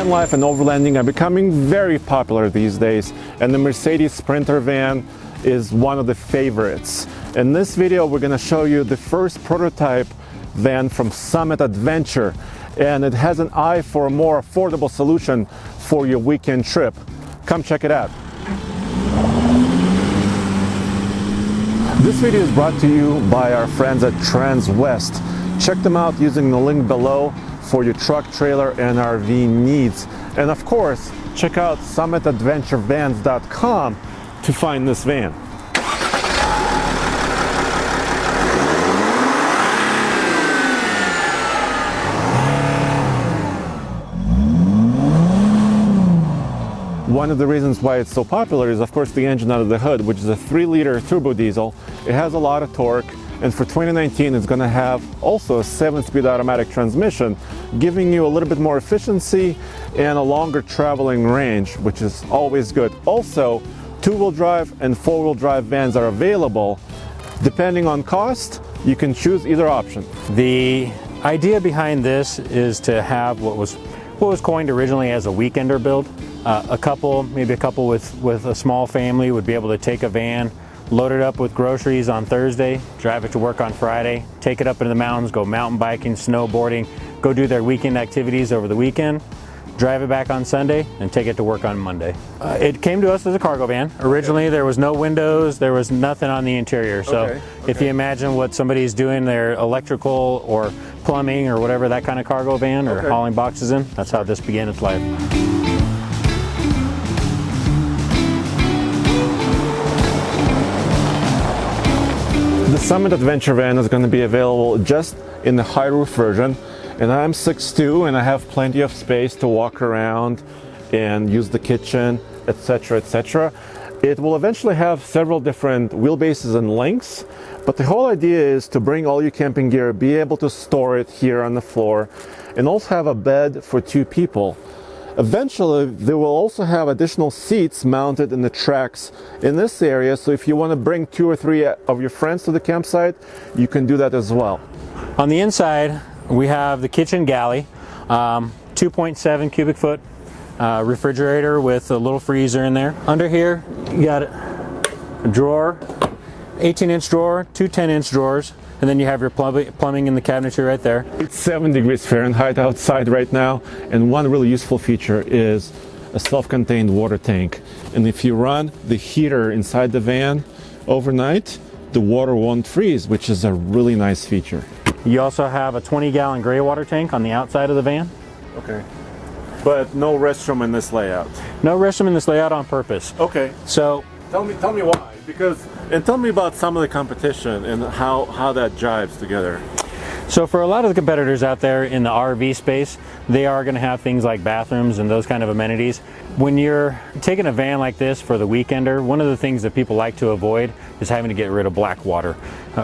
Vanlife and overlanding are becoming very popular these days, and the Mercedes Sprinter van is one of the favorites. In this video, we're going to show you the first prototype van from Summit Adventure, and it has an eye for a more affordable solution for your weekend trip. Come check it out. This video is brought to you by our friends at Transwest. Check them out using the link below for your truck, trailer, and RV needs. And of course, check out summitadventurevans.com to find this van. One of the reasons why it's so popular is, of course, the engine under the hood, which is a 3-liter turbo diesel. It has a lot of torque, and for 2019 it's going to have also a 7-speed automatic transmission, giving you a little bit more efficiency and a longer traveling range, which is always good. Also, 2-wheel drive and 4-wheel drive vans are available. Depending on cost, you can choose either option. The idea behind this is to have what was coined originally as a weekender build. Maybe a couple with a small family would be able to take a van, load it up with groceries on Thursday, drive it to work on Friday, take it up into the mountains, go mountain biking, snowboarding, go do their weekend activities over the weekend, drive it back on Sunday, and take it to work on Monday. It came to us as a cargo van. Originally, there was no windows, there was nothing on the interior. So if you imagine what somebody's doing, their electrical or plumbing or whatever, that kind of cargo van or hauling boxes in, that's how this began its life. The Summit Adventure van is going to be available just in the high roof version, and I'm 6'2" and I have plenty of space to walk around and use the kitchen, etc., etc. It will eventually have several different wheelbases and lengths, but the whole idea is to bring all your camping gear, be able to store it here on the floor, and also have a bed for 2 people. Eventually, they will also have additional seats mounted in the tracks in this area, so if you want to bring 2 or 3 of your friends to the campsite, you can do that as well. On the inside, we have the kitchen galley, 2.7 cubic foot refrigerator with a little freezer in there. Under here, you got a drawer, 18-inch drawer, 2 10-inch drawers, and then you have your plumbing in the cabinetry right there. It's 7 degrees Fahrenheit outside right now, and one really useful feature is a self-contained water tank. And if you run the heater inside the van overnight, the water won't freeze, which is a really nice feature. You also have a 20-gallon gray water tank on the outside of the van. Okay. But no restroom in this layout. No restroom in this layout on purpose. Okay. So tell me why. And tell me about some of the competition and how that jives together. So for a lot of the competitors out there in the RV space, they are going to have things like bathrooms and those kind of amenities. When you're taking a van like this for the weekender, one of the things that people like to avoid is having to get rid of black water.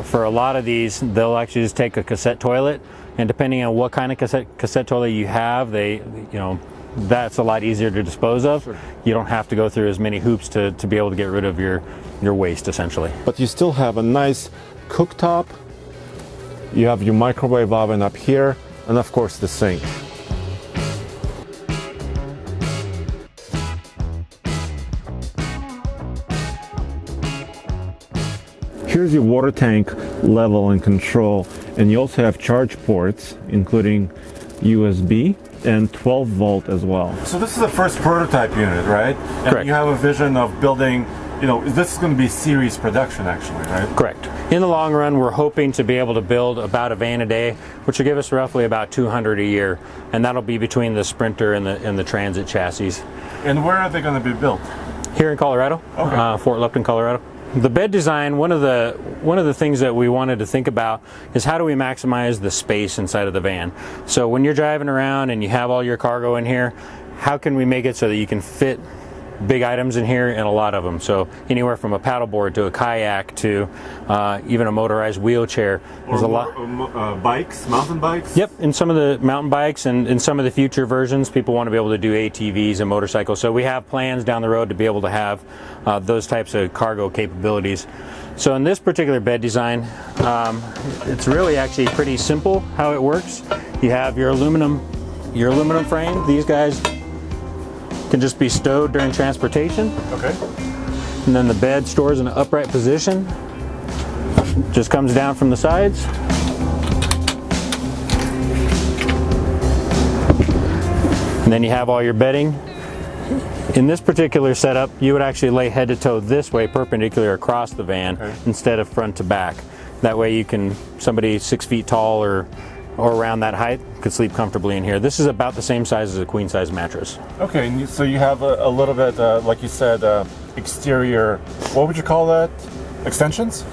For a lot of these, they'll actually just take a cassette toilet, and depending on what kind of cassette toilet you have, that's a lot easier to dispose of. Sure. You don't have to go through as many hoops to be able to get rid of your waste, essentially. But you still have a nice cooktop. You have your microwave oven up here, and of course the sink. Here's your water tank level and control, and you also have charge ports, including USB and 12-volt as well. So this is the first prototype unit, right? And correct. You have a vision of building, this is going to be series production actually, right? Correct. In the long run, we're hoping to be able to build about a van a day, which will give us roughly about 200 a year, and that'll be between the Sprinter and the Transit chassis. And where are they going to be built? Here in Colorado, Fort Lupton, Colorado. The bed design, one of the things that we wanted to think about is how do we maximize the space inside of the van. So when you're driving around and you have all your cargo in here, how can we make it so that you can fit big items in here, and a lot of them. So anywhere from a paddleboard to a kayak to even a motorized wheelchair. There's a lot. Bikes, mountain bikes? Yep, and some of the mountain bikes and in some of the future versions, people want to be able to do ATVs and motorcycles. So we have plans down the road to be able to have those types of cargo capabilities. So in this particular bed design, it's really actually pretty simple how it works. You have your aluminum frame. These guys can just be stowed during transportation. Okay. And then the bed stores in an upright position. Just comes down from the sides. And then you have all your bedding. In this particular setup, you would actually lay head to toe this way, perpendicular across the van, instead of front to back. That way you can, somebody 6 feet tall or around that height could sleep comfortably in here. This is about the same size as a queen size mattress. Okay, and so you have a little bit, like you said, exterior, what would you call that? Extensions?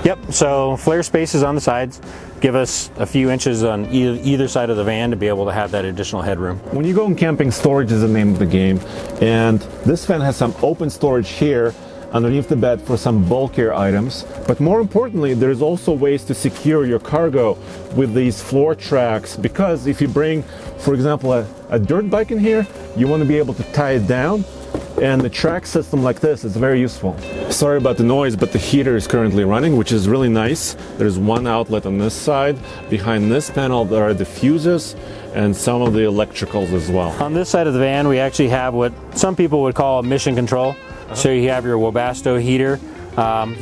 Yep, so flare spaces on the sides give us a few inches on either side of the van to be able to have that additional headroom. When you go in camping, storage is the name of the game, and this van has some open storage here underneath the bed for some bulkier items, but more importantly, there's also ways to secure your cargo with these floor tracks, because if you bring, for example, a dirt bike in here, you want to be able to tie it down, and the track system like this is very useful. Sorry about the noise, but the heater is currently running, which is really nice. There's one outlet on this side. Behind this panel there are the fuses and some of the electricals as well. On this side of the van we actually have what some people would call a mission control. So you have your Webasto heater,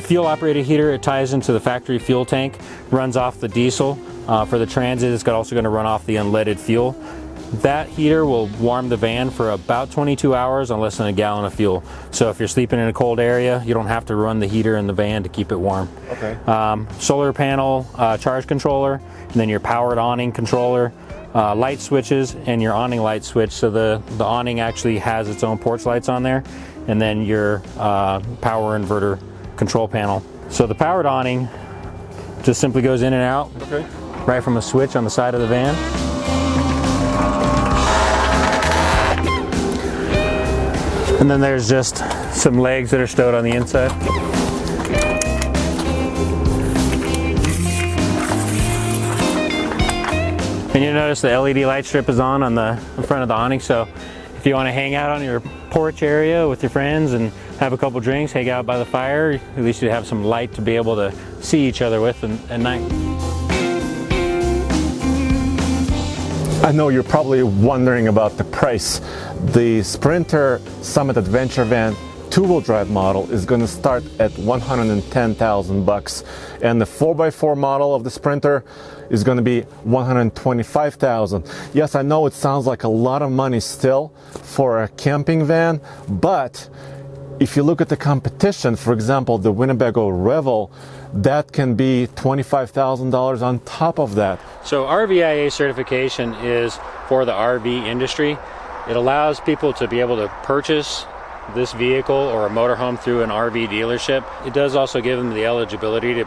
fuel operated heater. It ties into the factory fuel tank, runs off the diesel. For the Transit, it's also going to run off the unleaded fuel. That heater will warm the van for about 22 hours on less than a gallon of fuel. So if you're sleeping in a cold area, you don't have to run the heater in the van to keep it warm. Okay. Solar panel, charge controller, and then your powered awning controller, light switches, and your awning light switch. So the awning actually has its own porch lights on there, and then your power inverter control panel. So the powered awning just simply goes in and out, okay, right from a switch on the side of the van. And then there's just some legs that are stowed on the inside. And you'll notice the LED light strip is on the front of the awning, so if you want to hang out on your porch area with your friends and have a couple drinks, hang out by the fire, at least you have some light to be able to see each other with at night. I know you're probably wondering about the price. The Sprinter Summit Adventure Van two-wheel drive model is going to start at $110,000, and the 4x4 model of the Sprinter is going to be $125,000. Yes, I know it sounds like a lot of money still for a camping van, but if you look at the competition, for example, the Winnebago Revel, that can be $25,000 on top of that. So RVIA certification is for the RV industry. It allows people to be able to purchase this vehicle or a motorhome through an RV dealership. It does also give them the eligibility to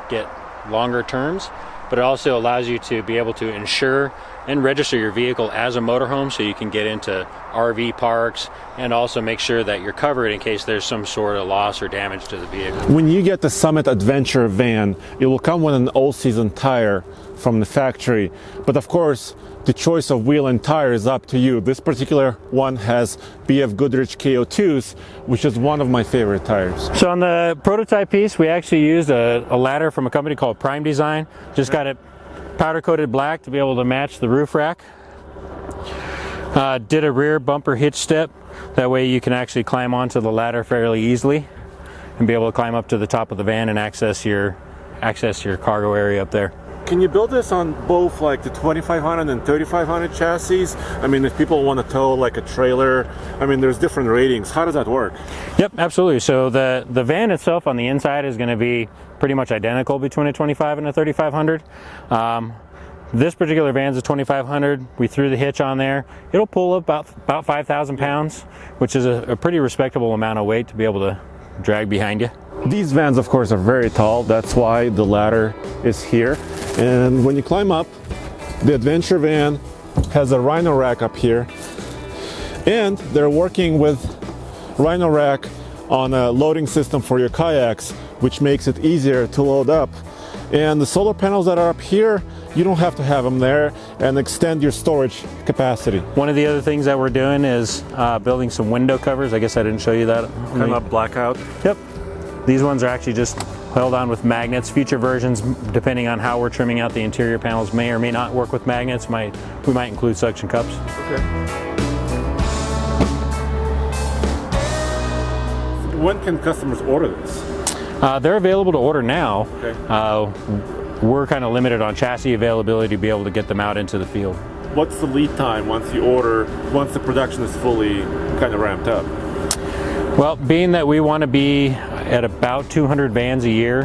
get longer terms, but it also allows you to be able to insure and register your vehicle as a motorhome, so you can get into RV parks and also make sure that you're covered in case there's some sort of loss or damage to the vehicle. When you get the Summit Adventure van, it will come with an all-season tire from the factory, but of course the choice of wheel and tire is up to you. This particular one has BF Goodrich KO2s, which is one of my favorite tires. So on the prototype piece, we actually used a ladder from a company called Prime Design. Just got it powder coated black to be able to match the roof rack. Did a rear bumper hitch step. That way you can actually climb onto the ladder fairly easily and be able to climb up to the top of the van and access your cargo area up there. Can you build this on both like the 2500 and 3500 chassis? I mean, if people want to tow like a trailer, I mean, there's different ratings. How does that work? Yep, absolutely. So the van itself on the inside is going to be pretty much identical between a 25 and a 3500. This particular van's a 2500. We threw the hitch on there. It'll pull about 5,000 pounds, which is a pretty respectable amount of weight to be able to drag behind you. These vans, of course, are very tall. That's why the ladder is here. And when you climb up, the Adventure van has a Rhino rack up here. And they're working with Rhino rack on a loading system for your kayaks, which makes it easier to load up. And the solar panels that are up here, you don't have to have them there, and extend your storage capacity. One of the other things that we're doing is building some window covers. I guess I didn't show you that. Kind of blackout. Yep. These ones are actually just held on with magnets. Future versions, depending on how we're trimming out the interior panels, may or may not work with magnets. We might include suction cups. Okay. when can customers order this? They're available to order now. Okay. We're kind of limited on chassis availability to be able to get them out into the field. What's the lead time once you order, once the production is fully kind of ramped up? Well, being that we want to be at about 200 vans a year,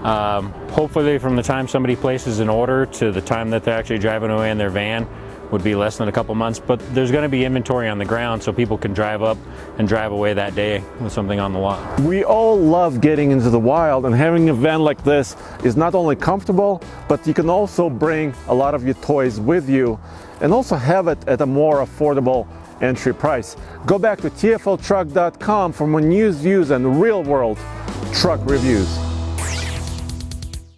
hopefully from the time somebody places an order to the time that they're actually driving away in their van would be less than a couple months, but there's going to be inventory on the ground so people can drive up and drive away that day with something on the lot. We all love getting into the wild, and having a van like this is not only comfortable, but you can also bring a lot of your toys with you and also have it at a more affordable entry price. Go back to tfltruck.com for more news, views, and real-world truck reviews.